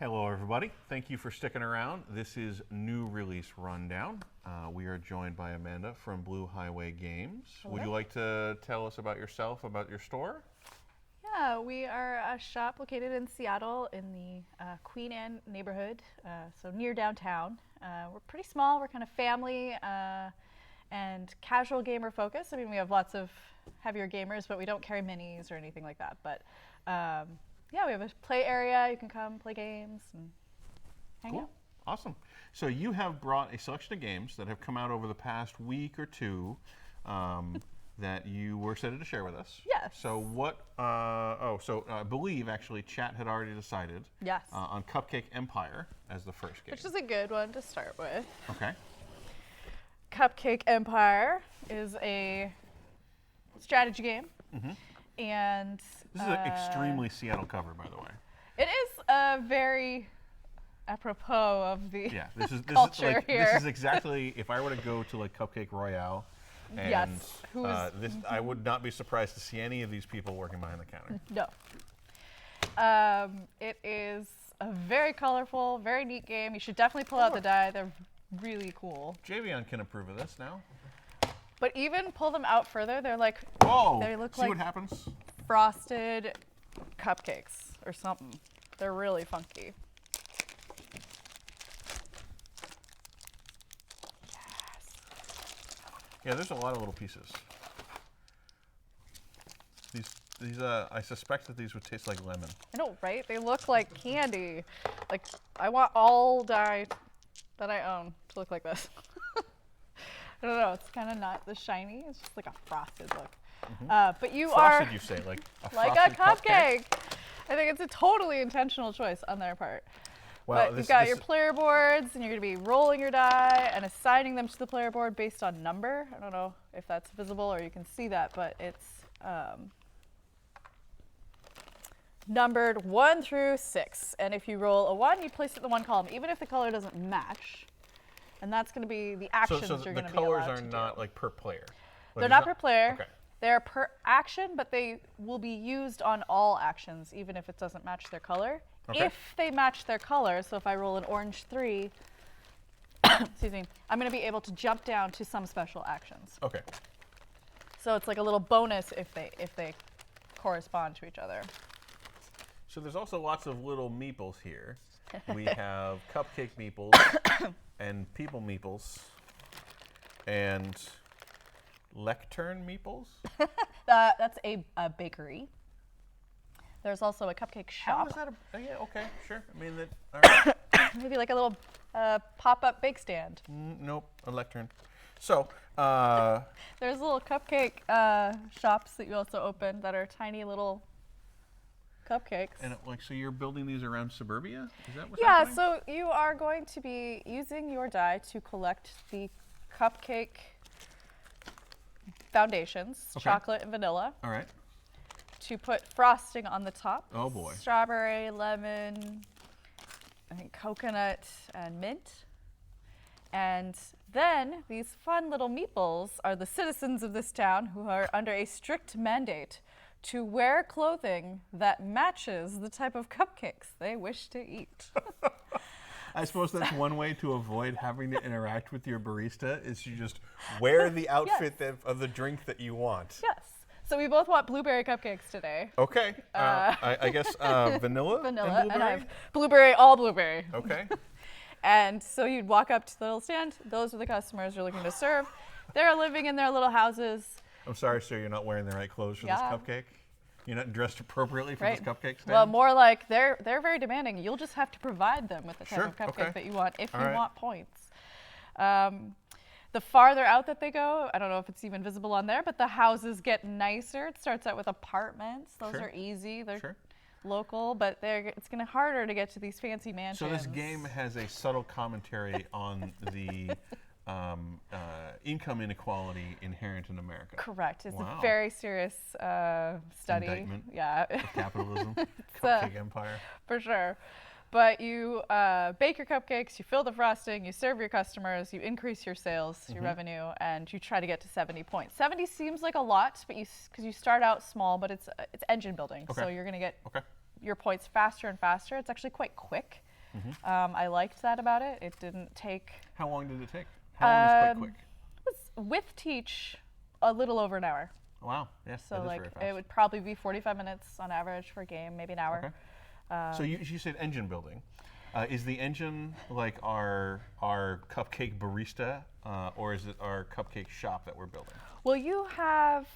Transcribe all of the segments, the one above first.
Hello, everybody. Thank you for sticking around. This is New Release Rundown. We are joined by Amanda from Blue Highway Games. Hello. Would you like to tell us about yourself, about your store? Yeah, we are a shop located in Seattle in the Queen Anne neighborhood, so near downtown. We're pretty small. We're kind of family and casual gamer focused. I mean, we have lots of heavier gamers, but we don't carry minis or anything like that. But yeah, we have a play area. You can come play games and hang out. Awesome. So you have brought a selection of games that have come out over the past week or two that you were excited to share with us. Yes. So what, I believe actually chat had already decided Yes. On Cupcake Empire as the first game. Which is a good one to start with. Okay. Cupcake Empire is a strategy game. Mm-hmm. And This is an extremely Seattle cover, by the way. it is very apropos of the culture here. This is exactly, if I were to go to like Cupcake Royale, and Yes. I would not be surprised to see any of these people working behind the counter. No. It is a very colorful, very neat game. You should definitely pull out the die. They're really cool. Javion can approve of this now. But even pull them out further, they're like, Whoa! they look See like what happens? frosted cupcakes or something. They're really funky. Yes. Yeah, there's a lot of little pieces. These I suspect that these would taste like lemon. I know, right? They look like candy. Like, I want all die that I own to look like this. I don't know. It's kind of not the shiny. It's just like a frosted look. Mm-hmm. But you frosted, are you say, like a like a cupcake. I think it's a totally intentional choice on their part. Well, but you've got your player boards, and you're going to be rolling your die and assigning them to the player board based on number. I don't know if that's visible or you can see that, but it's numbered 1 through 6. And if you roll a 1, you place it in the 1 column, even if the color doesn't match. And that's going to be the actions so you're going to be the allowed colors to are do. not like per player. They're not per player. Okay. They're per action, but they will be used on all actions, even if it doesn't match their color. Okay. If they match their color, so if I roll an orange 3, excuse me, I'm going to be able to jump down to some special actions. Okay. So it's like a little bonus if they correspond to each other. So there's also lots of little meeples here. We have cupcake meeples and people meeples and lectern meeples. That's a bakery. There's also a cupcake How shop. is that yeah, okay, sure. I mean, all right. Maybe like a little pop-up bake stand. Nope, a lectern. So, There's little cupcake shops that you also open that are tiny little cupcakes. and so you're building these around suburbia? Is that what's Yeah, happening? so you are going to be using your die to collect the cupcake foundations, Okay. chocolate and vanilla, All right. to put frosting on the top. Oh, boy. Strawberry, lemon, I think coconut, and mint. And then these fun little meeples are the citizens of this town who are under a strict mandate to wear clothing that matches the type of cupcakes they wish to eat. I suppose that's one way to avoid having to interact with your barista is you just wear the outfit of the drink that you want. Yes. So we both want blueberry cupcakes today. Okay. I guess vanilla? Vanilla, and and I blueberry? have all blueberry. Okay. And so you'd walk up to the little stand. Those are the customers you're looking to serve. They're living in their little houses. I'm sorry, sir, you're not wearing the right clothes for this cupcake? You're not dressed appropriately for this cupcake stand? Well, more like they're very demanding. You'll just have to provide them with the type of cupcake that you want if you want points. The farther out that they go, I don't know if it's even visible on there, but the houses get nicer. It starts out with apartments. Those are easy. They're local, but it's going to be harder to get to these fancy mansions. So this game has a subtle commentary on the income inequality inherent in America. Correct. It's a very serious study. Indictment Yeah. of capitalism, Cupcake Empire. For sure. But you bake your cupcakes, you fill the frosting, you serve your customers, you increase your sales, your revenue, and you try to get to 70 points. 70 seems like a lot, but because you start out small, but it's engine building, so you're going to get your points faster and faster. It's actually quite quick. I liked that about it. It didn't take. How long did it take? How long is quick? It was with teach a little over an hour. Wow. Yes. So like it would probably be 45 minutes on average for a game, maybe an hour. Okay. So you said engine building. Is the engine like our cupcake barista, or is it our cupcake shop that we're building? Well, you have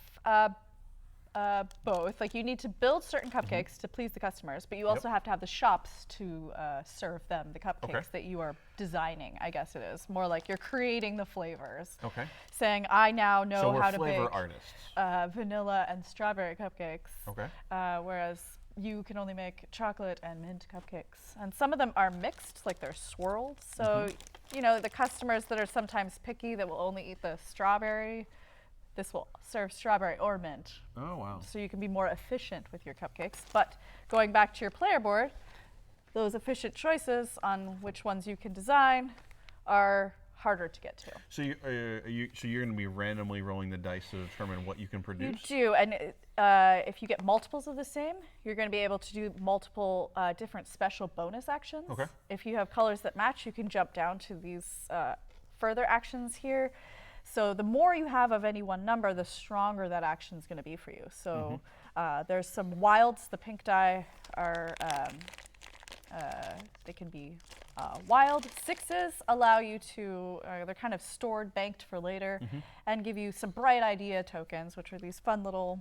both. Like you need to build certain cupcakes to please the customers, but you also have to have the shops to serve them the cupcakes that you are designing. I guess it is more like you're creating the flavors. Okay. Saying I now know how to flavor make artists. Vanilla and strawberry cupcakes. Okay. Whereas you can only make chocolate and mint cupcakes. And some of them are mixed, like they're swirled. So, you know, the customers that are sometimes picky that will only eat the strawberry, this will serve strawberry or mint. Oh, wow. So you can be more efficient with your cupcakes. But going back to your player board, those efficient choices on which ones you can design are harder to get to. So you're going to be randomly rolling the dice to determine what you can produce? You do, and if you get multiples of the same, you're going to be able to do multiple different special bonus actions. Okay. If you have colors that match, you can jump down to these further actions here. So the more you have of any one number, the stronger that action is going to be for you. So there's some wilds. The pink die are, they can be wild. Sixes allow you to, they're kind of stored, banked for later, and give you some bright idea tokens, which are these fun little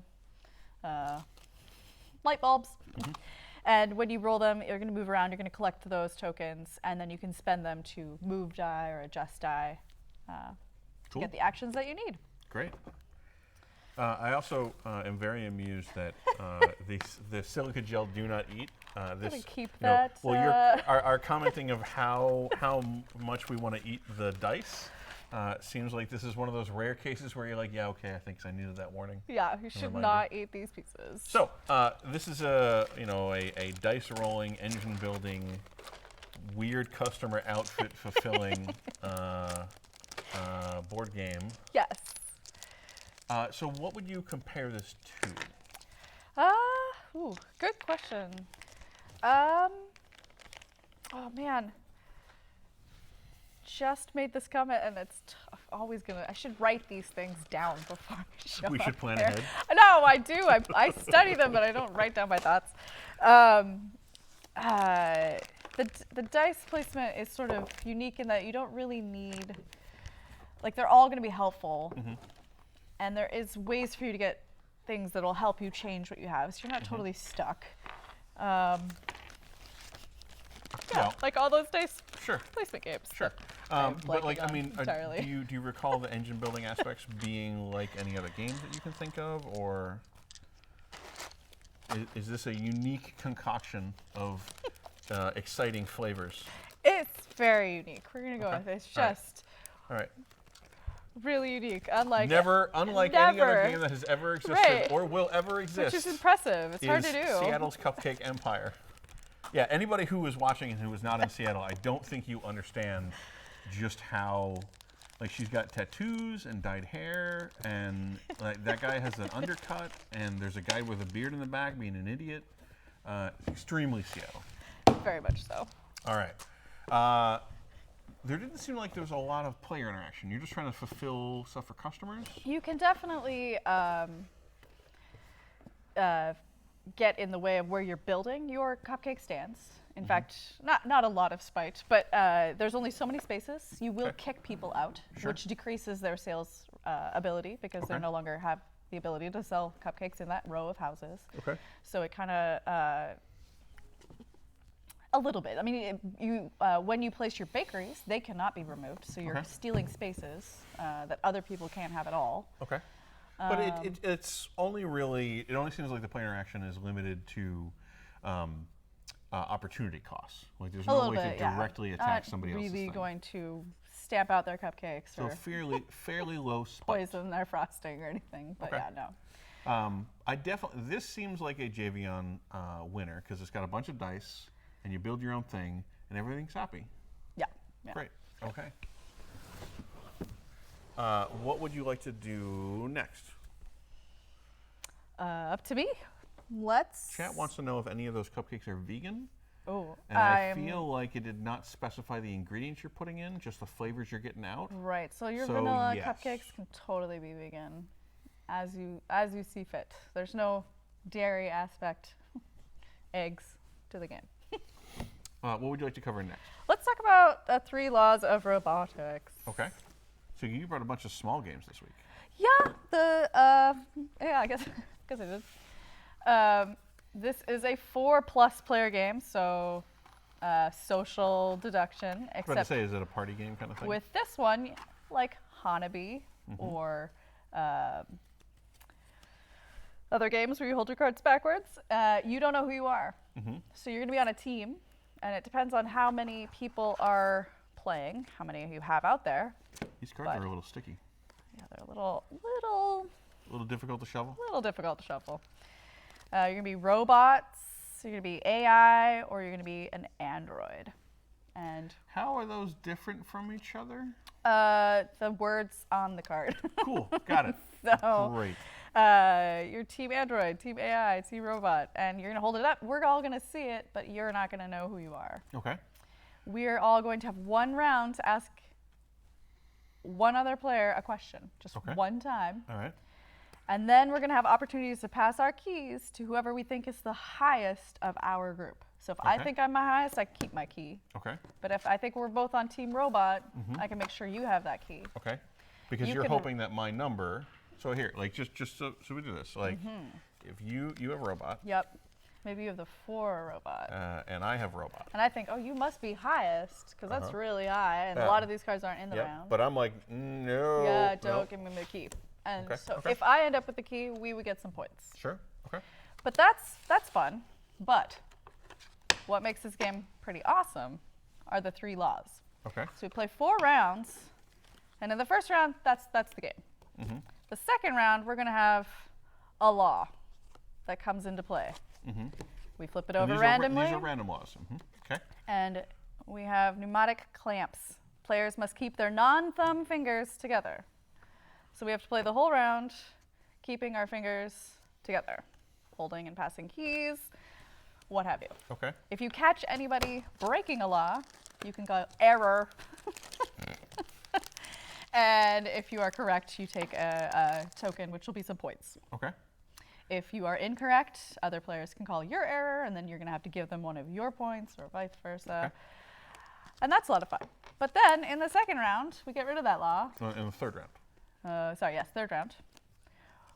light bulbs. And when you roll them, you're going to move around, you're going to collect those tokens, and then you can spend them to move die or adjust die to get the actions that you need. Great. I also am very amused that the silica gel do not eat. Keep that. Well, you're commenting of how much we want to eat the dice. Seems like this is one of those rare cases where you're like, yeah, okay, I think I needed that warning. Yeah, you should not eat these pieces. So this is a dice rolling, engine building, weird customer outfit fulfilling board game. Yes. So what would you compare this to? Good question. Oh man. Just made this comment and it's always gonna, I should write these things down before we show We should plan there. ahead. No, I do. I study them, but I don't write down my thoughts. The dice placement is sort of unique in that you don't really need, like they're all gonna be helpful. And there is ways for you to get things that will help you change what you have, so you're not totally stuck. Like all those dice placement games. Sure. But like, I mean, do you recall the engine building aspects being like any other games that you can think of, or is this a unique concoction of exciting flavors? It's very unique. We're gonna go with it. It's just all right. Really unique, unlike any other game that has ever existed or will ever exist. Which is impressive. It's hard to do. Seattle's Cupcake Empire. Yeah, anybody who was watching and who was not in Seattle, I don't think you understand just how, like, she's got tattoos and dyed hair, and like that guy has an undercut, and there's a guy with a beard in the back being an idiot. Extremely Seattle. Very much so. All right. There didn't seem like there was a lot of player interaction. You're just trying to fulfill stuff for customers? You can definitely get in the way of where you're building your cupcake stands. In fact, not a lot of spite, but there's only so many spaces. You will kick people out, which decreases their sales ability because they no longer have the ability to sell cupcakes in that row of houses. Okay. So it kind of... a little bit. I mean, when you place your bakeries, they cannot be removed, so you're stealing spaces that other people can't have at all. Okay. But it's only really, it only seems like the player interaction is limited to opportunity costs. Like there's no way to directly attack somebody else's thing. Not really going to stamp out their cupcakes or fairly low spike. Poison their frosting or anything, but no. This seems like a Javion winner because it's got a bunch of dice, and you build your own thing, and everything's happy. Yeah. Great. Okay. What would you like to do next? Up to me. Let's. Chat wants to know if any of those cupcakes are vegan, Oh, And I feel like it did not specify the ingredients you're putting in, just the flavors you're getting out. Right. So your So, vanilla yes. cupcakes can totally be vegan, as you see fit. There's no dairy aspect, eggs to the game. What would you like to cover next? Let's talk about the 3 laws of robotics. Okay. So you brought a bunch of small games this week. Yeah. I guess I did. This is a 4+ player game, so social deduction. I was about to say, is it a party game kind of thing? With this one, like Hanabi or other games where you hold your cards backwards, you don't know who you are. So you're going to be on a team, and it depends on how many people are playing, how many you have out there. These cards are a little sticky. Yeah, they're a little difficult to shovel? little difficult to shuffle. You're going to be robots, you're going to be AI, or you're going to be an android. And how are those different from each other? the words on the card. Cool, got it. So, great. You're Team Android, Team AI, Team Robot, and you're going to hold it up. We're all going to see it, but you're not going to know who you are. Okay. We're all going to have one round to ask one other player a question, just one time. All right. And then we're going to have opportunities to pass our keys to whoever we think is the highest of our group. So if I think I'm my highest, I keep my key. Okay. But if I think we're both on Team Robot, I can make sure you have that key. Okay. Because you're hoping that my number. So here, like just so we do this. Like, if you have robot. Yep. Maybe you have the 4 robot. And I have robot. And I think, oh, you must be highest because that's really high. And a lot of these cards aren't in the round. But I'm like, no. Yeah, don't give me the key. And so if I end up with the key, we would get some points. Sure. Okay. But that's fun. But what makes this game pretty awesome are the 3 laws. Okay. So we play 4 rounds, and in the first round, that's the game. The second round, we're going to have a law that comes into play. We flip it over randomly. These are random laws. Okay. And we have pneumatic clamps. Players must keep their non-thumb fingers together. So we have to play the whole round, keeping our fingers together, holding and passing keys, what have you. Okay. If you catch anybody breaking a law, you can go error. And if you are correct, you take a token, which will be some points. Okay. If you are incorrect, other players can call your error, and then you're going to have to give them one of your points, or vice versa. Okay. And that's a lot of fun. But then, in the second round, we get rid of that law. In the third round. Third round.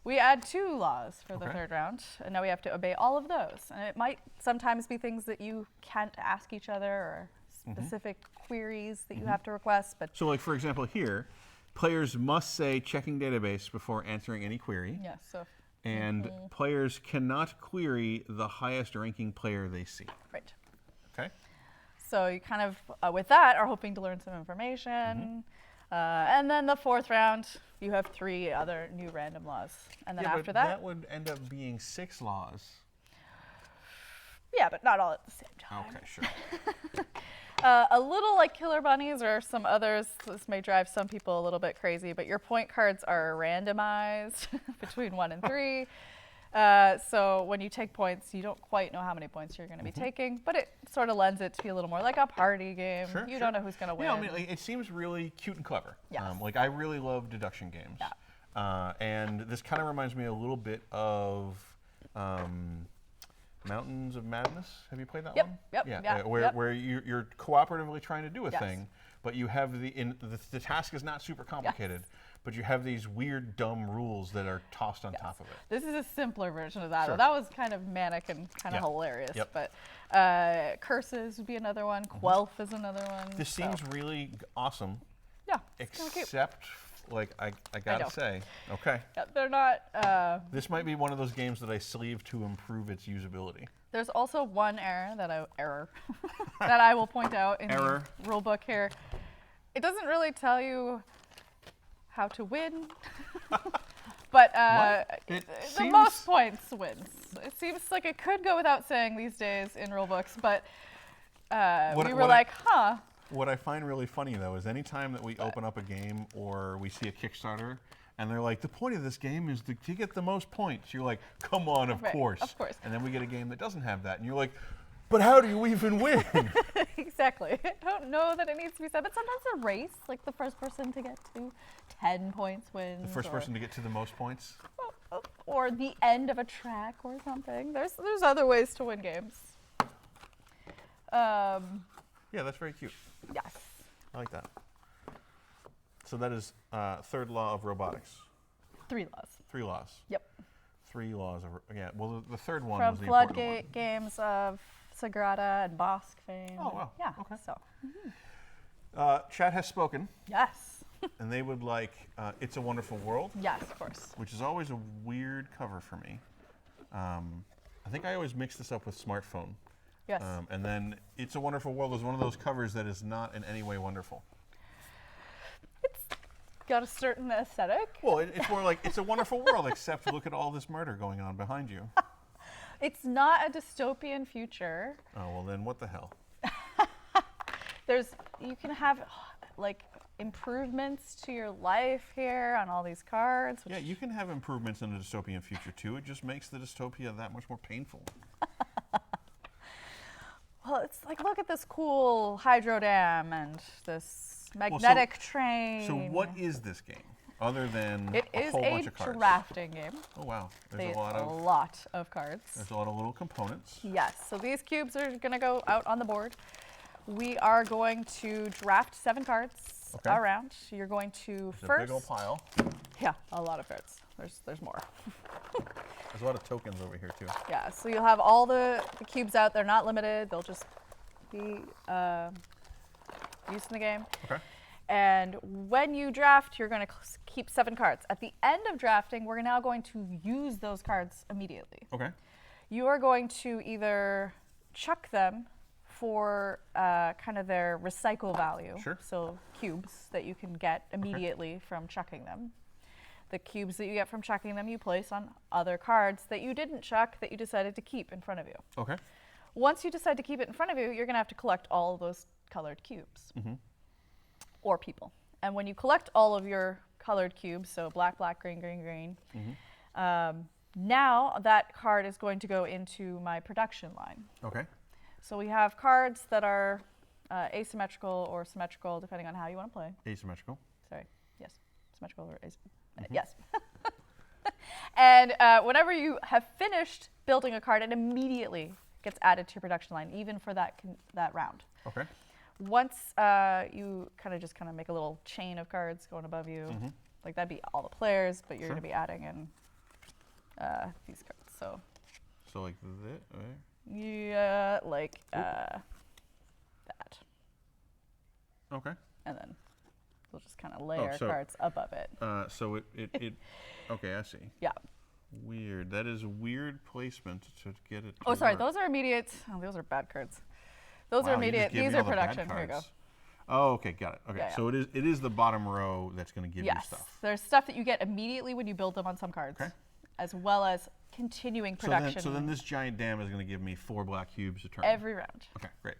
We add 2 laws for the third round, and now we have to obey all of those. And it might sometimes be things that you can't ask each other, or specific queries that you have to request. But so, like for example, here, players must say checking database before answering any query. yes, so And players cannot query the highest ranking player they see. right. Okay. So you kind of, with that, are hoping to learn some information. And then the 4th round, you have 3 other new random laws. And then after that would end up being 6 laws. Yeah, but not all at the same time. Okay, sure. A little like Killer Bunnies or some others, this may drive some people a little bit crazy, but your point cards are randomized between 1 and 3. So when you take points, you don't quite know how many points you're going to be taking, but it sort of lends it to be a little more like a party game. Sure, you don't know who's going to win. Yeah, I mean, like, it seems really cute and clever. Yes. Like, I really love deduction games. Yeah. And this kind of reminds me a little bit of Mountains of Madness. Have you played that one? Yep. Where you're cooperatively trying to do a thing, but you have the task is not super complicated, but you have these weird, dumb rules that are tossed on top of it. This is a simpler version of that. Sure. That was kind of manic and kind of hilarious. Yep. But Curses would be another one. Quelf is another one. This seems really awesome. Yeah. It's kinda cute. Except, like, I gotta say, okay. Yeah, they're not. This might be one of those games that I sleeve to improve its usability. There's also one error that I will point out in the rule book here. It doesn't really tell you how to win, but the most points wins. It seems like it could go without saying these days in rule books, but we were like, huh. What I find really funny, though, is anytime that we open up a game or we see a Kickstarter, and they're like, the point of this game is to get the most points. You're like, come on, of course. Of course. And then we get a game that doesn't have that, and you're like, But how do you even win? Exactly. I don't know that it needs to be said, but sometimes a race, like the first person to get to 10 points wins. The first person to get to the most points? Or the end of a track or something. There's other ways to win games. Yeah, that's very cute. Yes. I like that. So that is third law of robotics. 3 laws. 3 laws. Yep. 3 laws of yeah. Well, the third one From was the important one. Floodgate games of Sagrada and Bosque fame. Oh wow. Yeah. Okay. So. Chat has spoken, Yes. and they would like "It's a Wonderful World," Yes, of course. which is always a weird cover for me. I think I always mix this up with Smartphone. Yes. And then "It's a Wonderful World" is one of those covers that is not in any way wonderful. It's got a certain aesthetic. Well, it's more like "It's a Wonderful World," except look at all this murder going on behind you. It's not a dystopian future. Oh, well then what the hell? You can have like improvements to your life here on all these cards. Yeah, you can have improvements in a dystopian future too. It just makes the dystopia that much more painful. Well, it's like, look at this cool hydro dam and this magnetic train. So what is this game other than It a is whole a bunch of cards? drafting game. Oh wow, There's there's a a lot of cards. there's a lot of little components. Yes, so these cubes are going to go out on the board. We are going to draft 7 cards around. You're going to There's first. a big old pile. Yeah, a lot of cards. There's more. There's a lot of tokens over here too. Yeah, so you'll have all the cubes out. They're not limited. They'll just be used in the game. Okay. And when you draft, you're going to keep 7 cards. At the end of drafting, we're now going to use those cards immediately. Okay. You are going to either chuck them for kind of their recycle value. Sure. So cubes that you can get immediately from chucking them. The cubes that you get from chucking them, you place on other cards that you didn't chuck that you decided to keep in front of you. Okay. Once you decide to keep it in front of you, you're going to have to collect all of those colored cubes. Mm-hmm. Or people. And when you collect all of your colored cubes, so black, black, green, green, green, now that card is going to go into my production line. Okay. So we have cards that are asymmetrical or symmetrical, depending on how you want to play. Asymmetrical. Sorry. Yes. Symmetrical or asymmetrical. Yes. And whenever you have finished building a card, it immediately gets added to your production line, even for that round. Okay. Once you kind of make a little chain of cards going above you, like that'd be all the players, but you're going to be adding in these cards. So like this. Yeah, like that. Okay. And then we'll just kind of layer cards above it. So it okay, I see. Yeah. Weird. That is weird placement to get it. Oh, sorry. Those are immediate. Oh, those are bad cards. Those are immediate. These are production. Here you go. Oh, okay, got it. Okay, Yeah, so it is the bottom row that's going to give you stuff. Yes, there's stuff that you get immediately when you build them on some cards, as well as continuing production. So then this giant dam is going to give me 4 black cubes a turn. Every round. Okay, great.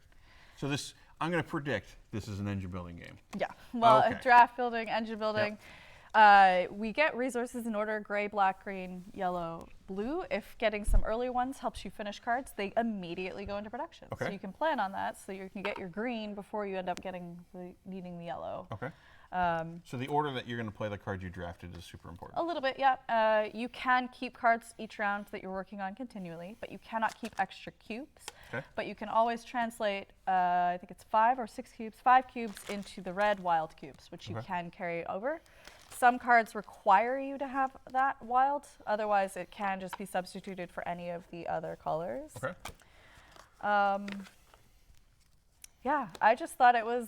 So this, I'm going to predict this is an engine building game. Yeah. Well, draft building, engine building. Yep. We get resources in order: gray, black, green, yellow, blue. If getting some early ones helps you finish cards, they immediately go into production. Okay. So you can plan on that, so you can get your green before you end up needing the yellow. Okay. So the order that you're going to play the cards you drafted is super important. A little bit, yeah. You can keep cards each round that you're working on continually, but you cannot keep extra cubes. Okay. But you can always translate, I think it's 5 or 6 cubes, 5 cubes into the red wild cubes, which you can carry over. Some cards require you to have that wild, otherwise it can just be substituted for any of the other colors. Okay. Yeah, I just thought it was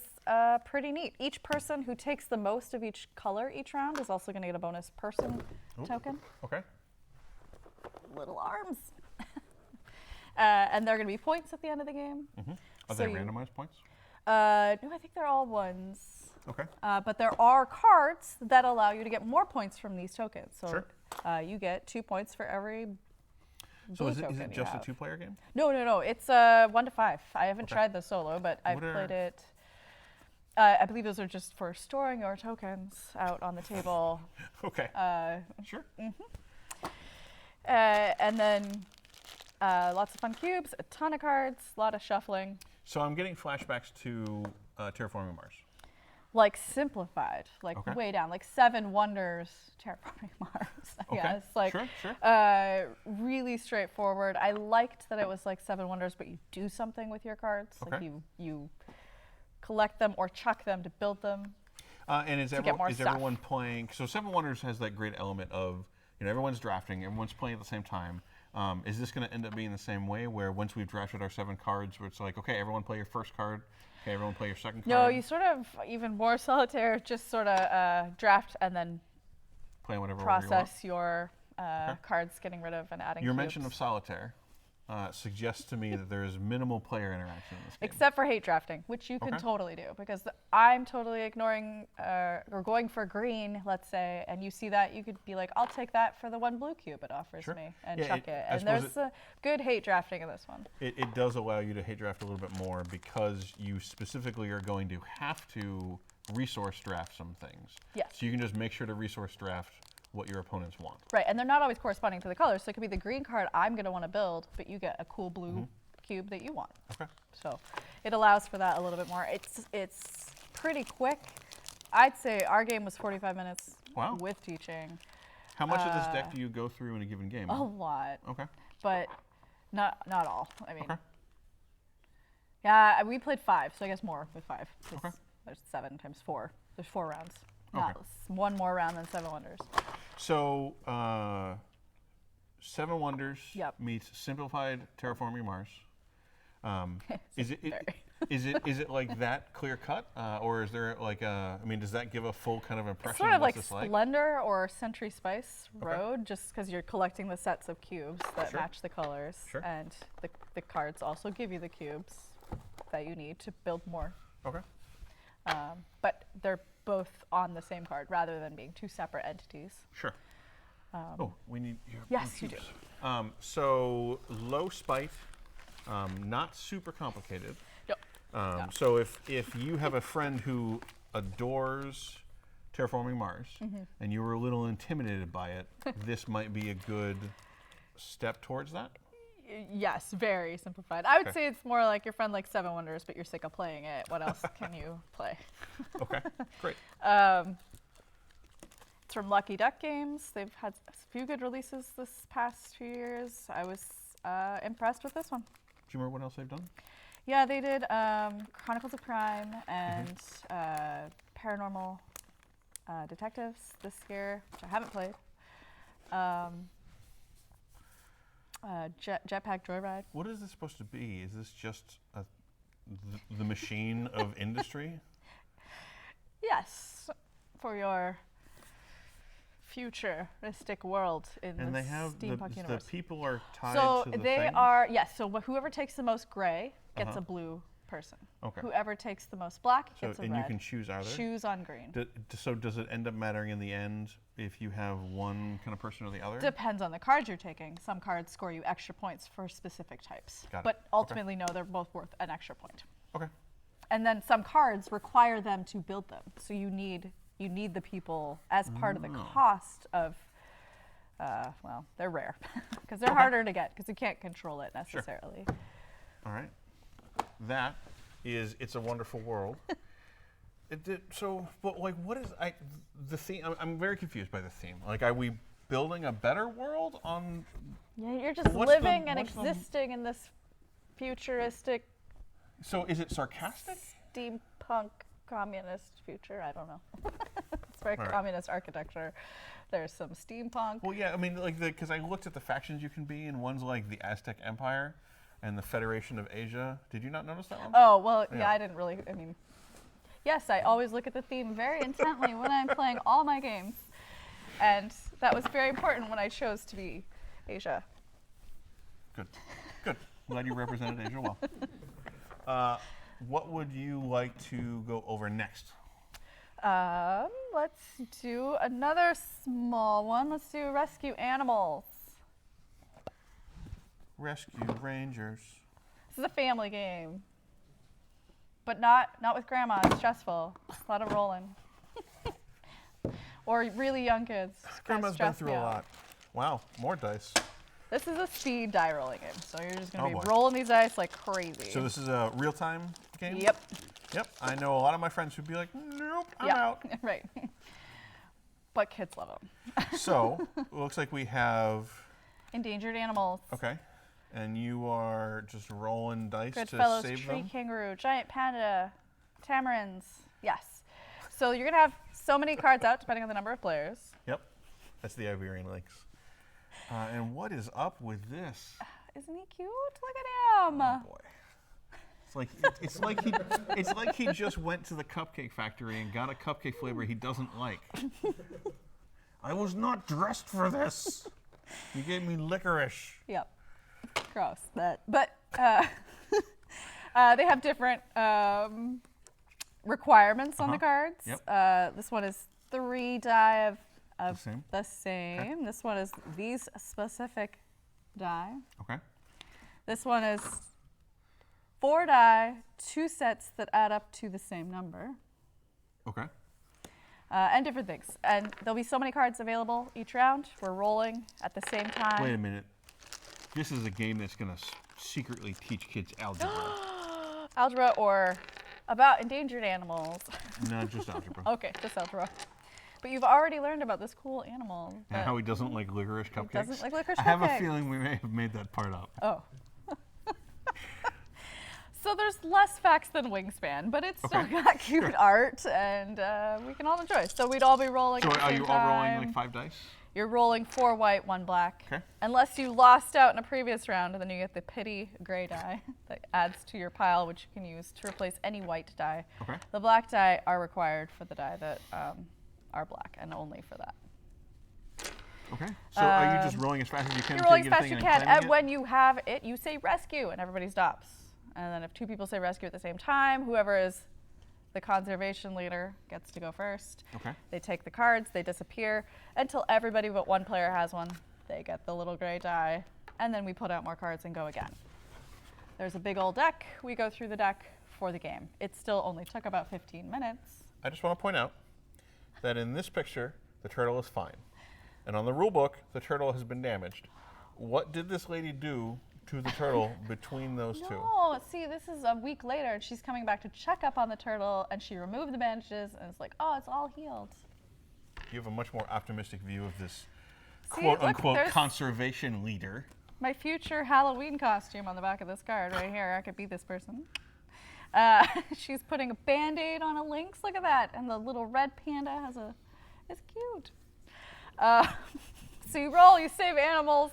pretty neat. Each person who takes the most of each color each round is also going to get a bonus person token. Okay. Little arms. And they're going to be points at the end of the game. Are they randomized points? No, I think they're all ones. Okay. But there are cards that allow you to get more points from these tokens. So you get 2 points for every So is token it you just a have. 2-player game? No. It's 1 to 5. I haven't tried the solo, but I've played it. I believe those are just for storing your tokens out on the table. Okay. Sure. And then Lots of fun cubes, a ton of cards, a lot of shuffling. So I'm getting flashbacks to Terraforming Mars. Like simplified, like Okay. way down, like 7 Wonders Terraforming Mars. I Okay. guess. Like Sure. really straightforward. I liked that it was like 7 Wonders, but you do something with your cards. Like Okay. you collect them or chuck them to build them. And is, to get more everyone playing? So Seven Wonders has that great element of, everyone's drafting, everyone's playing at the same time. Is this going to end up being the same way, where once we've drafted our 7 cards, where it's like, okay, everyone play your first card, okay, everyone play your second card? No, you sort of, even more solitaire, just sort of draft and then play whatever process your cards, getting rid of and adding Your cubes. mention of solitaire suggests to me that there is minimal player interaction in this game. Except for hate drafting, which you can totally do, because I'm totally ignoring or going for green, let's say, and you see that, you could be like, I'll take that for the 1 blue cube it offers me, and chuck it. And there's a good hate drafting in this one. It does allow you to hate draft a little bit more, because you specifically are going to have to resource draft some things. Yes. So you can just make sure to resource draft what your opponents want. Right, and they're not always corresponding to the colors, so it could be the green card I'm going to want to build, but you get a cool blue cube that you want. Okay. So it allows for that a little bit more. It's pretty quick. I'd say our game was 45 minutes with teaching. How much of this deck do you go through in a given game? A lot. Okay. But not all. I mean, yeah, we played 5, so I guess more with 5. Okay. There's 7 times 4. There's 4 rounds. Okay. Not one more round than 7 Wonders. So, 7 Wonders meets simplified Terraforming Mars. Is it like that clear cut, or is there like does that give a full kind of impression? It's sort of what's like this like? Splendor or Century Spice Road, just because you're collecting the sets of cubes that match the colors, and the cards also give you the cubes that you need to build more. Okay. But they're both on the same card rather than being 2 separate entities. Sure. We need your Yes, you do. So low spite, not super complicated. No. So if you have a friend who adores Terraforming Mars and you were a little intimidated by it, this might be a good step towards that? Yes, very simplified. I would say it's more like your friend likes 7 Wonders, but you're sick of playing it. What else can you play? Okay, great. It's from Lucky Duck Games. They've had a few good releases this past few years. I was impressed with this one. Do you remember what else they've done? Yeah, they did Chronicles of Crime and Paranormal Detectives this year, which I haven't played. Jetpack Joyride. What is this supposed to be? Is this just the machine of industry? Yes, for your futuristic world in and the they have steampunk universe. The people are tied so to the they thing? are, yes, so whoever takes the most gray gets a blue person. Okay. Whoever takes the most black So, gets a and red. you can choose either? Choose on green. So does it end up mattering in the end if you have one kind of person or the other? Depends on the cards you're taking. Some cards score you extra points for specific types. Got it. But ultimately, no, they're both worth an extra point. Okay. And then some cards require them to build them. So you need the people as part of the cost of, well, they're rare because they're harder to get because you can't control it necessarily. Sure. All right. That is It's a Wonderful World. But like, what is the theme? I'm very confused by the theme. Like, are we building a better world on? Yeah, you're just what's living the- and what's the- existing in this futuristic So is it sarcastic? steampunk communist future. I don't know. It's very All right. communist architecture. There's some steampunk. Well, yeah. I mean, like, because I looked at the factions you can be, and one's like the Aztec Empire and the Federation of Asia. Did you not notice that one? Oh, well, yeah, Yeah. I didn't really, yes, I always look at the theme very intently when I'm playing all my games. And that was very important when I chose to be Asia. Good. Glad you represented Asia well. What would you like to go over next? Let's do another small one. Let's do Rescue Animals. Rescue Rangers. This is a family game, but not with grandma. It's stressful. A lot of rolling. Or really young kids. Kinda Grandma's been stress through me a out. lot. Wow, more dice. This is a speed die rolling game, so you're just going to be boy. rolling these dice like crazy. So this is a real-time game? Yep. Yep. I know a lot of my friends would be like, nope, I'm out. Right. But kids love them. So, it looks like we have... Endangered animals. Okay. And you are just rolling dice to Goodfellas, save tree them? kangaroo, giant panda, tamarins. Yes. So you're going to have so many cards out, depending on the number of players. Yep. That's the Iberian Lakes. And what is up with this? Isn't he cute? Look at him. Oh, boy. It's like he just went to the cupcake factory and got a cupcake flavor he doesn't like. I was not dressed for this. You gave me licorice. Yep. Gross. But they have different requirements on the cards. Yep. This one is 3 die of The same? the same. Okay. This one is these specific die. Okay. This one is 4 die, 2 sets that add up to the same number. Okay. And different things. And there'll be so many cards available each round. We're rolling at the same time. Wait a minute. This is a game that's going to secretly teach kids algebra. Algebra or about endangered animals. No, just algebra. Okay, just algebra. But you've already learned about this cool animal. And how he doesn't like licorice cupcakes. Doesn't like licorice I have a cupcakes. feeling we may have made that part up. Oh. So there's less facts than Wingspan, but it's still got cute art, and we can all enjoy. So we'd all be rolling So at the are same you all rolling time. like 5 dice? You're rolling 4 white, 1 black. Okay. Unless you lost out in a previous round, and then you get the pity gray die that adds to your pile, which you can use to replace any white die. Okay. The black die are required for the die that are black, and only for that. Okay. So are you just rolling as fast as you can? You're until rolling you as get a fast as you thing can, and claiming and it? when you have it, you say rescue, and everybody stops. And then if 2 people say rescue at the same time, whoever is the conservation leader gets to go first. Okay. They take the cards, they disappear until everybody but 1 player has one. They get the little gray die, and then we put out more cards and go again. There's a big old deck. We go through the deck for the game. It still only took about 15 minutes. I just want to point out that in this picture, the turtle is fine. And on the rule book, the turtle has been damaged. What did this lady do to the turtle between those 2? No, see, this is a week later, and she's coming back to check up on the turtle, and she removed the bandages, and it's like, oh, it's all healed. You have a much more optimistic view of this See, quote-unquote look, conservation leader. My future Halloween costume on the back of this card right here. I could be this person. She's putting a Band-Aid on a lynx. Look at that. And the little red panda has a, it's cute. So you roll, you save animals.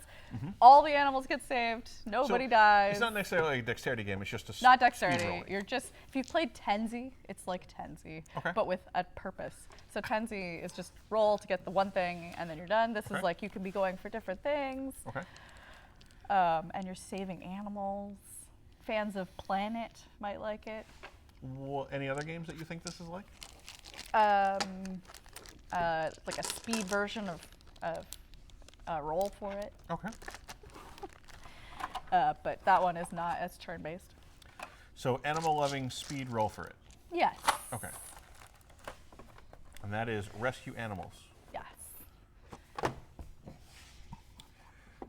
All the animals get saved. Nobody dies. It's not necessarily a dexterity game. It's just a Not speed dexterity. rolling. You're just, if you played Tenzi, it's like Tenzi, Okay. but with a purpose. So Tenzi is just roll to get the one thing, and then you're done. This Okay. is like you can be going for different things. Okay. And you're saving animals. Fans of Planet might like it. Well, any other games that you think this is like? Like a speed version of roll for it. Okay. But that one is not as turn-based. So animal-loving speed roll for it. Yes. Okay. And that is rescue animals. Yes.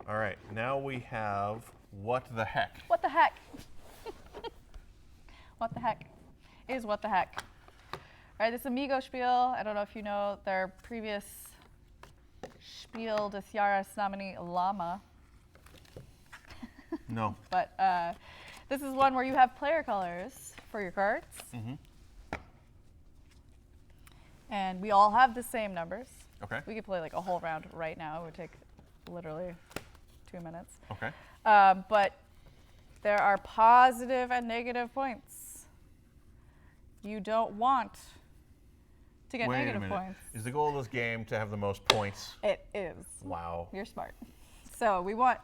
All right. Now we have what the heck. What the heck? What the heck is what the heck? All right, this Amigo spiel. I don't know if you know their previous Spiel des Jahres nominee, Llama. No. But this is one where you have player colors for your cards. And we all have the same numbers. Okay. We could play like a whole round right now. It would take literally 2 minutes. Okay. But there are positive and negative points. You don't want to get Wait negative a minute. points. Is the goal of this game to have the most points? It is. Wow. You're smart. So we want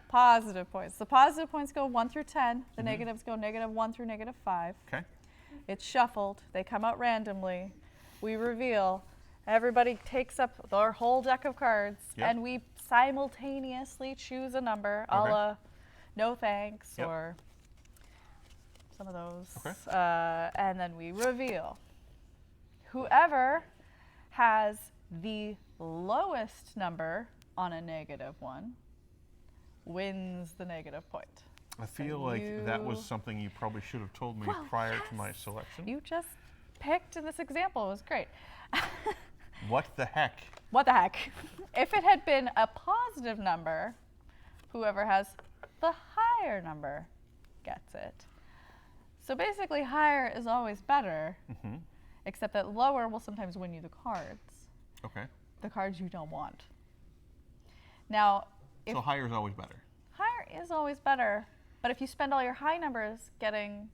positive points. The positive points go 1 through 10. The negatives go -1 through -5. Okay. It's shuffled. They come out randomly. We reveal. Everybody takes up their whole deck of cards, Yep. and we simultaneously choose a number, a Okay. la no thanks Yep. or some of those. Okay. And then we reveal. Whoever has the lowest number on a -1 wins the negative point. I feel like that was something you probably should have told me prior to my selection. You just picked in this example. It was great. What the heck? What the heck? If it had been a positive number, whoever has the higher number gets it. So basically, higher is always better, except that lower will sometimes win you the cards. Okay. The cards you don't want. Now, so higher is always better. Higher is always better, but if you spend all your high numbers getting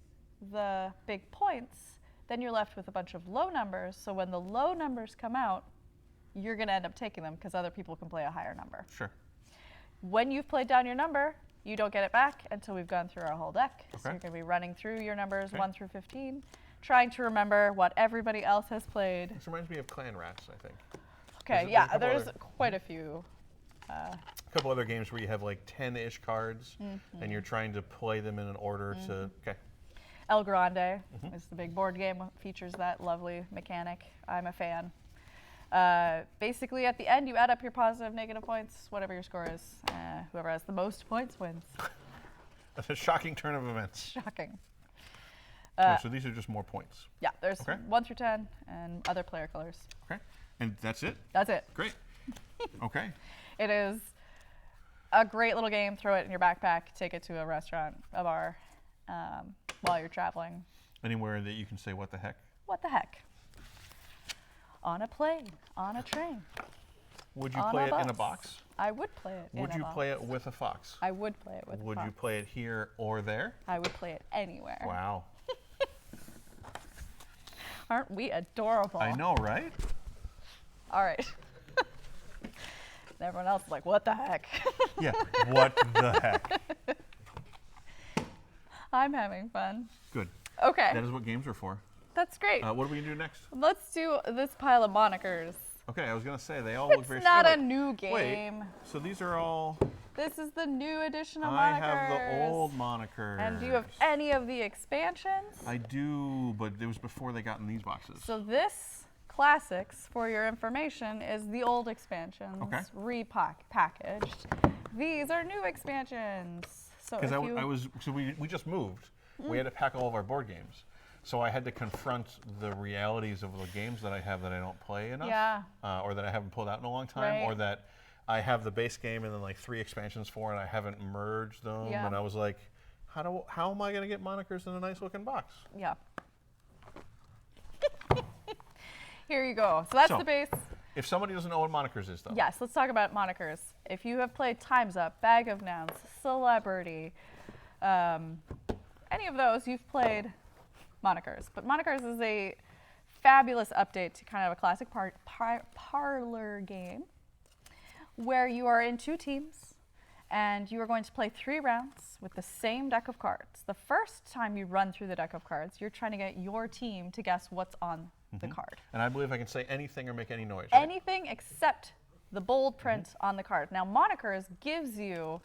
the big points, then you're left with a bunch of low numbers. So when the low numbers come out, you're going to end up taking them because other people can play a higher number. Sure. When you've played down your number, you don't get it back until we've gone through our whole deck. Okay. So you're going to be running through your numbers 1 through 15, trying to remember what everybody else has played. This reminds me of Clan Rats, I think. Okay, yeah, there's quite a few. A couple other games where you have like 10-ish cards, and you're trying to play them in an order to. Okay. El Grande is the big board game. Features that lovely mechanic. I'm a fan. Basically, at the end, you add up your positive, negative points, whatever your score is. Whoever has the most points wins. That's a shocking turn of events. Shocking. So these are just more points. Yeah, there's 1 through 10 and other player colors. Okay. And that's it? That's it. Great. Okay. It is a great little game. Throw it in your backpack, take it to a restaurant, a bar, while you're traveling. Anywhere that you can say, what the heck? What the heck? On a plane, on a train. Would you play it in a box? I would play it in a box. Would you play it with a fox? I would play it with a fox. Would you play it here or there? I would play it anywhere. Wow. Aren't we adorable? I know, right? All right. And everyone else is like, what the heck? Yeah, what the heck? I'm having fun. Good. Okay. That is what games are for. That's great. What are we going to do next? Let's do this pile of monikers. Okay, I was going to say, they all look very similar. It's not similar. a new game. Wait, so these are all... This is the new edition of monikers. I have the old monikers. And do you have any of the expansions? I do, but it was before they got in these boxes. So this Classics, for your information, is the old expansions repackaged. These are new expansions. So we just moved. We had to pack all of our board games. So I had to confront the realities of the games that I have that I don't play enough, or that I haven't pulled out in a long time, or that I have the base game and then like 3 expansions for, and I haven't merged them. Yeah. And I was like, how am I going to get monikers in a nice looking box? Yeah. Here you go. So that's the base. If somebody doesn't know what monikers is, though. Yes, let's talk about monikers. If you have played Time's Up, Bag of Nouns, Celebrity, any of those, you've played monikers. But monikers is a fabulous update to kind of a classic parlor game where you are in 2 teams and you are going to play 3 rounds with the same deck of cards. The first time you run through the deck of cards, you're trying to get your team to guess what's on the card. And I believe I can say anything or make any noise. Right? Anything except the bold print on the card. Now, monikers gives you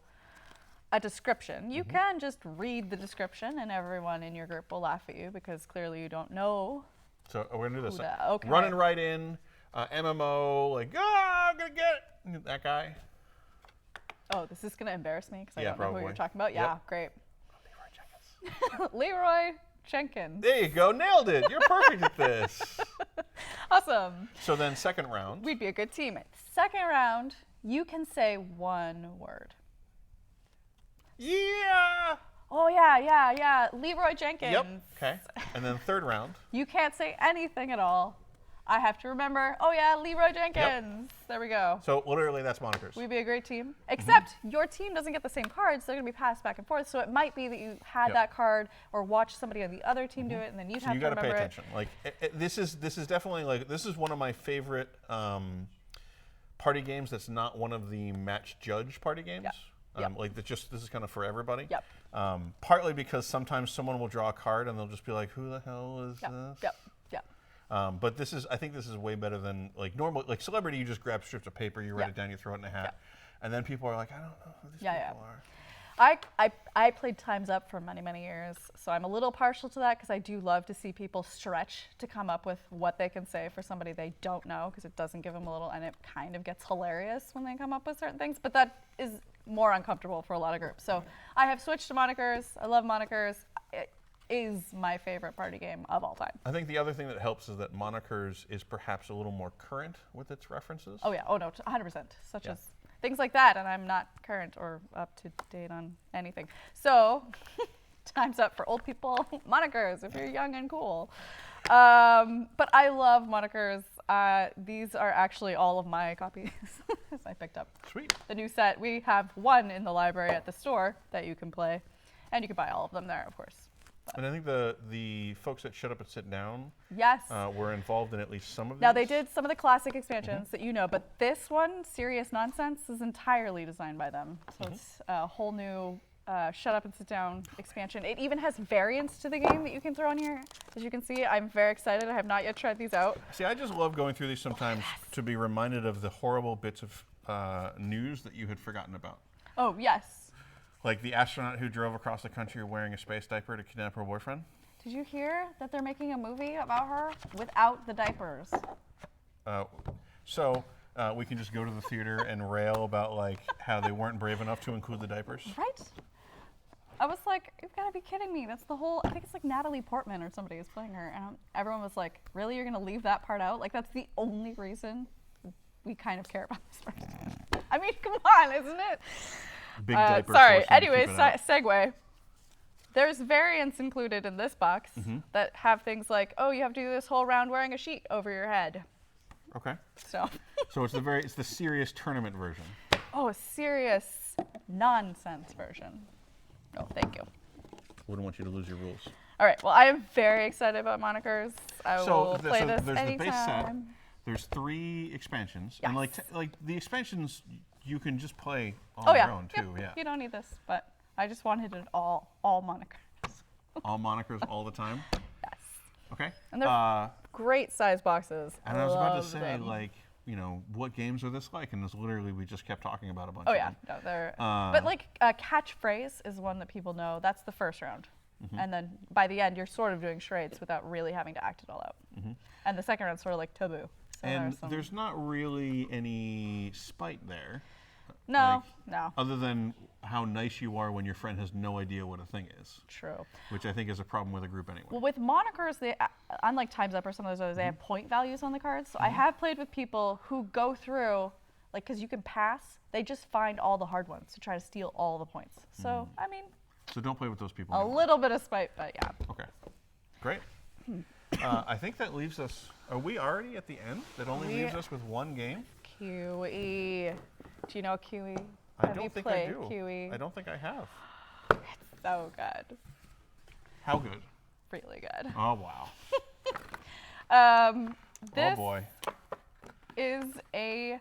a description. You can just read the description and everyone in your group will laugh at you because clearly you don't know. So we're going to do this. Okay. Running right in, MMO, like, I'm going to get that guy. Oh, this is going to embarrass me because I don't know probably. who you're talking about. Yeah, great. Leroy Jenkins. Leroy Jenkins. There you go. Nailed it. You're perfect at this. Awesome. So then second round. We'd be a good team. Second round, you can say 1 word. Yeah. Oh, yeah. Leroy Jenkins. Yep. Okay. And then third round. You can't say anything at all. I have to remember, oh yeah, Leroy Jenkins. Yep. There we go. So literally that's monikers. We'd be a great team. Except your team doesn't get the same cards. They're going to be passed back and forth. So it might be that you had that card or watched somebody on the other team do it, and then you'd have to remember it. You got to pay attention. Like this is definitely like this is one of my favorite party games. That's not one of the match judge party games. Like this is kind of for everybody. Yep. Partly because sometimes someone will draw a card and they'll just be like, "Who the hell is this?" Yep. But I think this is way better than like normal. Like Celebrity, you just grab strips of paper, you write it down, you throw it in a hat, and then people are like, I don't know who these people are. I played Time's Up for many, many years, so I'm a little partial to that because I do love to see people stretch to come up with what they can say for somebody they don't know because it doesn't give them a little, and it kind of gets hilarious when they come up with certain things. But that is more uncomfortable for a lot of groups. So I have switched to Monikers. I love Monikers. It is my favorite party game of all time. I think the other thing that helps is that Monikers is perhaps a little more current with its references. Oh yeah, oh no, 100%. Such Yeah. as things like that, and I'm not current or up to date on anything. So time's up for old people. Monikers, if you're young and cool. But I love Monikers. These are actually all of my copies I picked up. Sweet. The new set, we have one in the library at the store that you can play, and you can buy all of them there, of course. And I think the folks that Shut Up and Sit Down Yes. were involved in at least some of these. Now they did some of the classic expansions that you know, but this one, Serious Nonsense, is entirely designed by them. So it's a whole new Shut Up and Sit Down expansion. It even has variants to the game that you can throw in here. As you can see, I'm very excited. I have not yet tried these out. See, I just love going through these sometimes to be reminded of the horrible bits of news that you had forgotten about. Oh, yes. Like the astronaut who drove across the country wearing a space diaper to kidnap her boyfriend. Did you hear that they're making a movie about her without the diapers? So we can just go to the theater and rail about like how they weren't brave enough to include the diapers. Right? I was like, you've got to be kidding me. That's the whole, I think it's like Natalie Portman or somebody is playing her. And everyone was like, really, you're going to leave that part out? Like, that's the only reason we kind of care about this person. I mean, come on, isn't it? Big diaper. Sorry. forcing them to Anyways, keep it out. segue. There's variants included in this box that have things like, oh, you have to do this whole round wearing a sheet over your head. Okay. So, So it's the serious tournament version. oh, a serious nonsense version. Oh, thank you. Wouldn't want you to lose your rules. All right. Well, I am very excited about Monikers. I will play this there's anytime. the base set. There's 3 expansions, and like the expansions you can just play on your own too. Yep. Yeah. You don't need this, but I just wanted it all Monikers. All Monikers all the time. Yes. Okay. And they're great size boxes. And I was about to Love say, them. like, you know, what games are this like? And it's literally we just kept talking about a bunch. Oh of yeah, them. no, they're. But like catchphrase is one that people know. That's the first round, and then by the end you're sort of doing charades without really having to act it all out. And the second round's sort of like taboo. So And there's not really any spite there. no, like, no, Other than how nice you are when your friend has no idea what a thing is, true. which I think is a problem with a group anyway. Well, with Monikers, they unlike Time's Up or some of those others, they have point values on the cards. So I have played with people who go through, like, because you can pass, they just find all the hard ones to try to steal all the points. So I mean, So don't play with those people. a anymore. little bit of spite, but yeah. Okay. Great. I think that leaves us. Are we already at the end? That only leaves us with one game? QE. Do you know QE? I Have you don't think I played do. QE? I don't think I have. It's so good. How good? Really good. Oh, wow. This Oh, boy. is a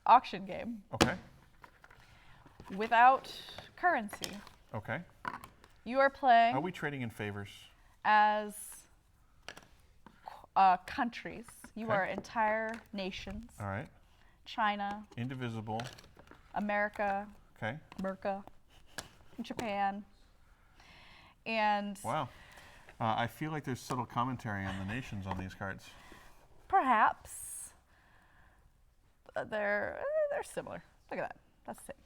auction game Okay. without currency. Okay. You are playing Are we trading in favors? as countries. You Okay. are entire nations. All right. China, Indivisible. America, Okay. Japan, and Wow. I feel like there's subtle commentary on the nations on these cards. perhaps they're similar. Look at that. That's the same.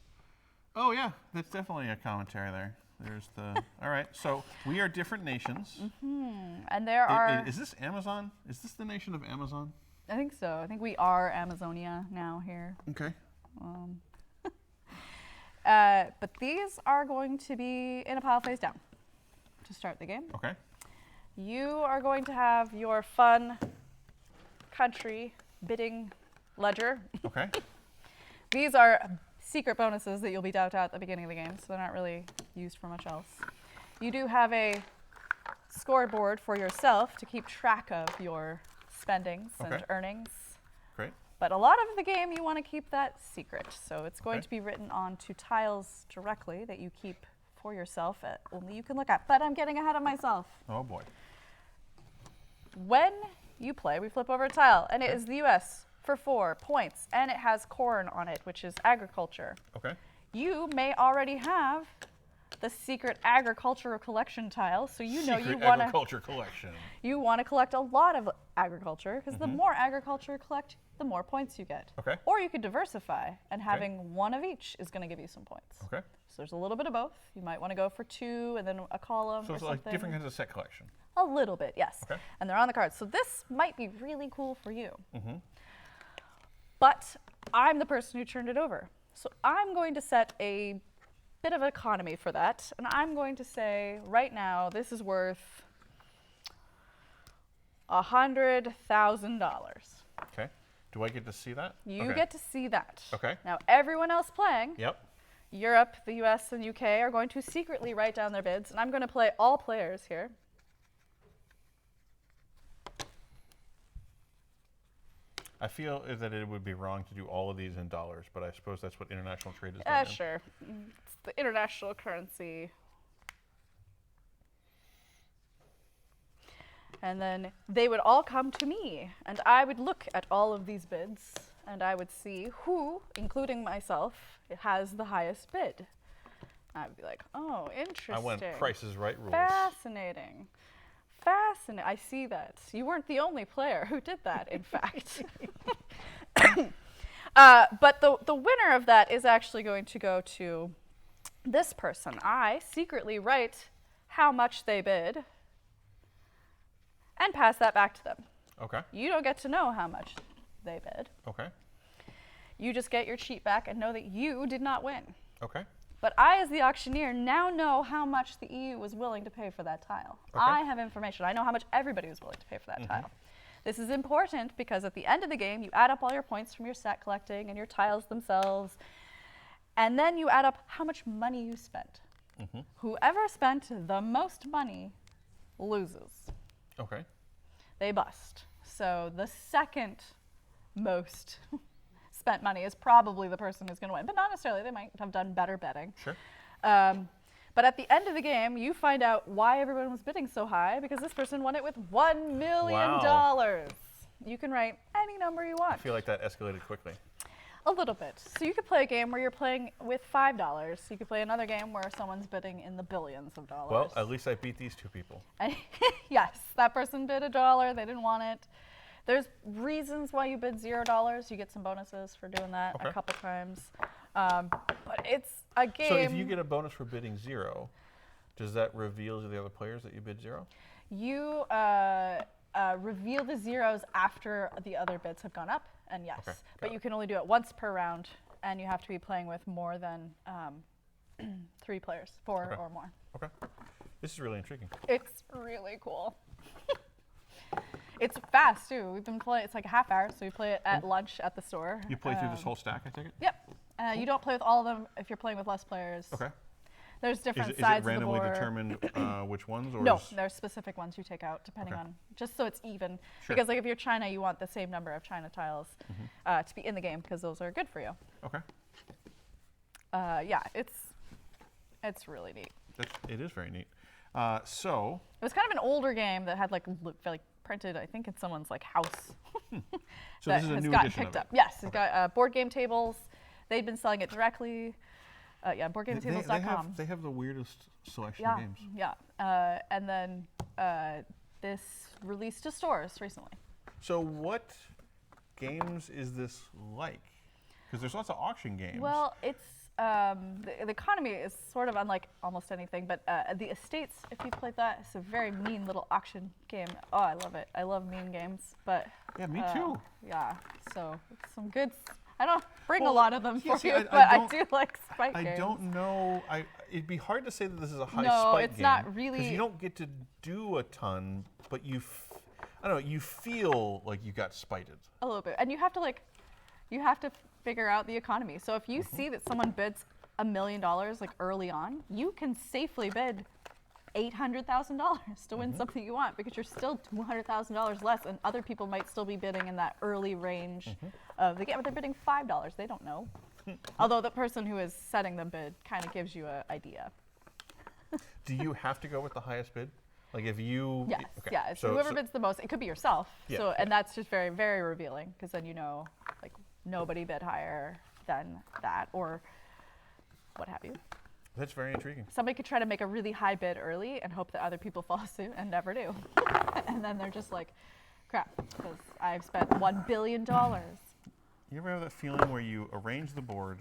Oh, yeah. That's definitely a commentary there. There's the. All right. So we are different nations. And there are. Is this Amazon? Is this the nation of Amazon? I think so. I think we are Amazonia now here. Okay. But these are going to be in a pile face down to start the game. Okay. You are going to have your fun country bidding ledger. Okay. These are secret bonuses that you'll be dealt out at the beginning of the game, so they're not really used for much else. You do have a scoreboard for yourself to keep track of your spendings and Okay. earnings. Great. But a lot of the game you want to keep that secret, so it's going Okay. to be written onto tiles directly that you keep for yourself, only you can look at. But I'm getting ahead of myself. Oh, boy. When you play, we flip over a tile, and it is the US for 4 points, and it has corn on it, which is agriculture. Okay. You may already have the secret agricultural collection tile, so you know Secret you want to agriculture collection. collect a lot of agriculture, because the more agriculture you collect, the more points you get. Okay. Or you could diversify, and having one of each is going to give you some points. Okay. So there's a little bit of both. You might want to go for 2 and then a column So or it's something. like different kinds of set collection. A little bit, yes. Okay. And they're on the cards. So this might be really cool for you. Mm-hmm. But I'm the person who turned it over. So I'm going to set a bit of economy for that. And I'm going to say right now this is worth $100,000. Okay. Do I get to see that? You get to see that. Okay. Now everyone else playing, Yep. Europe, the US, and UK are going to secretly write down their bids. And I'm going to play all players here. I feel that it would be wrong to do all of these in dollars, but I suppose that's what international trade is done in. Sure. It's the international currency. And then they would all come to me, and I would look at all of these bids, and I would see who, including myself, has the highest bid. I would be like, oh, interesting. I went Price is Right rules. Fascinating. Fascinating. I see that. You weren't the only player who did that, in fact. But the winner of that is actually going to go to this person. I secretly write how much they bid and pass that back to them. Okay. You don't get to know how much they bid. Okay. You just get your cheat back and know that you did not win. Okay. But I, as the auctioneer, now know how much the EU was willing to pay for that tile. Okay. I have information. I know how much everybody was willing to pay for that tile. This is important because at the end of the game, you add up all your points from your set collecting and your tiles themselves, and then you add up how much money you spent. Whoever spent the most money loses. Okay. They bust. So the second most spent money is probably the person who's going to win, but not necessarily. They might have done better betting. Sure. But at the end of the game, you find out why everyone was bidding so high, because this person won it with $1 million. Wow. You can write any number you want. I feel like that escalated quickly. A little bit. So you could play a game where you're playing with $5. You could play another game where someone's bidding in the billions of dollars. Well, at least I beat these two people. Yes, that person bid $1. They didn't want it. There's reasons why you bid $0. You get some bonuses for doing that a couple times. But it's a game. So if you get a bonus for bidding 0, does that reveal to the other players that you bid 0? You reveal the zeros after the other bids have gone up, and yes. Okay, but you can only do it once per round, and you have to be playing with more than 3 players, 4 or more. Okay. This is really intriguing. It's really cool. It's fast, too. We've been playing, it's like a half hour, so we play it at lunch at the store. You play through this whole stack, I take it? Yep. You don't play with all of them if you're playing with less players. Okay. There's different Is sides it of the randomly board. determined which ones? Or No, is there's specific ones you take out depending on, just so it's even. Sure. Because like if you're China, you want the same number of China tiles to be in the game because those are good for you. Okay. Yeah, it's really neat. It is very neat. So It was kind of an older game that had like printed, I think, in someone's like house. So that this is a has new gotten edition picked of up. it. Yes, it's got board game tables. They'd been selling it directly. Yeah, boardgametables.com. They have the weirdest selection Yeah, of games. yeah. And then this released to stores recently. So what games is this like? Because there's lots of auction games. Well, it's the economy is sort of unlike almost anything, but the Estates, if you played that, it's a very mean little auction game. Oh, I love it. I love mean games, but yeah, me too. Yeah, so it's some good. I don't bring a lot of them for see, you, I but I don't- do like spike games. I don't know. It'd be hard to say that this is a high No, spike it's game. not really- Because you don't get to do a ton, but I don't know, you feel like you got spited. A little bit, and you have to figure out the economy. So if you see that someone bids $1 million like early on, you can safely bid $800,000 to win something you want because you're still $200,000 less, and other people might still be bidding in that early range of the game. But they're bidding $5. They don't know. Although the person who is setting the bid kind of gives you an idea. Do you have to go with the highest bid? Like if you... Yes, okay. yeah. So whoever bids the most, it could be yourself. Yeah, So and that's just very, very revealing because then you know, like nobody bid higher than that or what have you. That's very intriguing. Somebody could try to make a really high bid early and hope that other people follow suit and never do. And then they're just like, crap, because I've spent $1 billion. You ever have that feeling where you arrange the board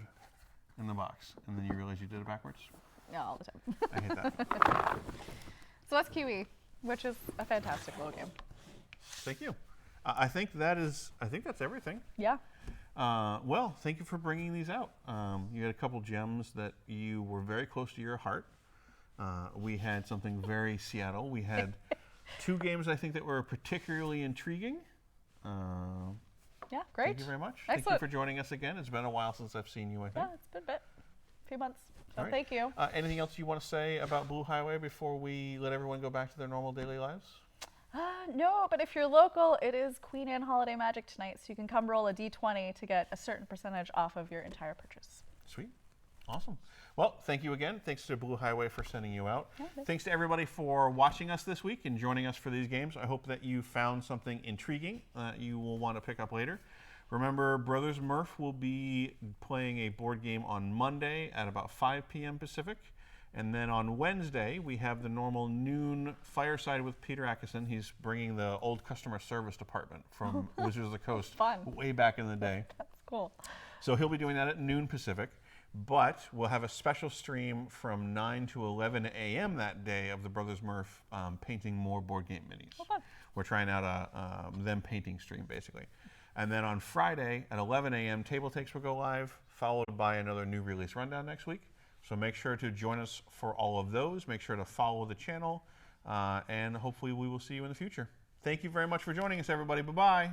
in the box and then you realize you did it backwards? Yeah, all the time. I hate that. So that's Kiwi, which is a fantastic little game. Thank you. I think that's everything. Yeah. Well, thank you for bringing these out. You had a couple gems that you were very close to your heart. We had something very Seattle. We had 2 games I think that were particularly intriguing. Yeah, great. Thank you very much. Excellent. Thank you for joining us again. It's been a while since I've seen you, I think. Yeah, it's been a few months. So Right. thank you. Anything else you want to say about Blue Highway before we let everyone go back to their normal daily lives? No, but if you're local, it is Queen Anne Holiday Magic tonight, so you can come roll a D20 to get a certain percentage off of your entire purchase. Sweet. Awesome. Well, thank you again. Thanks to Blue Highway for sending you out. Yeah, Thanks to everybody for watching us this week and joining us for these games. I hope that you found something intriguing that you will want to pick up later. Remember, Brothers Murph will be playing a board game on Monday at about 5 p.m. Pacific. And then on Wednesday, we have the normal noon fireside with Peter Atkinson. He's bringing the old customer service department from Wizards of the Coast Fun. way back in the day. That's cool. So he'll be doing that at noon Pacific. But we'll have a special stream from 9 to 11 a.m. that day of the Brothers Murph painting more board game minis. Oh, fun. We're trying out a them painting stream, basically. And then on Friday at 11 a.m., Table Takes will go live, followed by another new release rundown next week. So make sure to join us for all of those. Make sure to follow the channel, and hopefully we will see you in the future. Thank you very much for joining us, everybody. Bye-bye.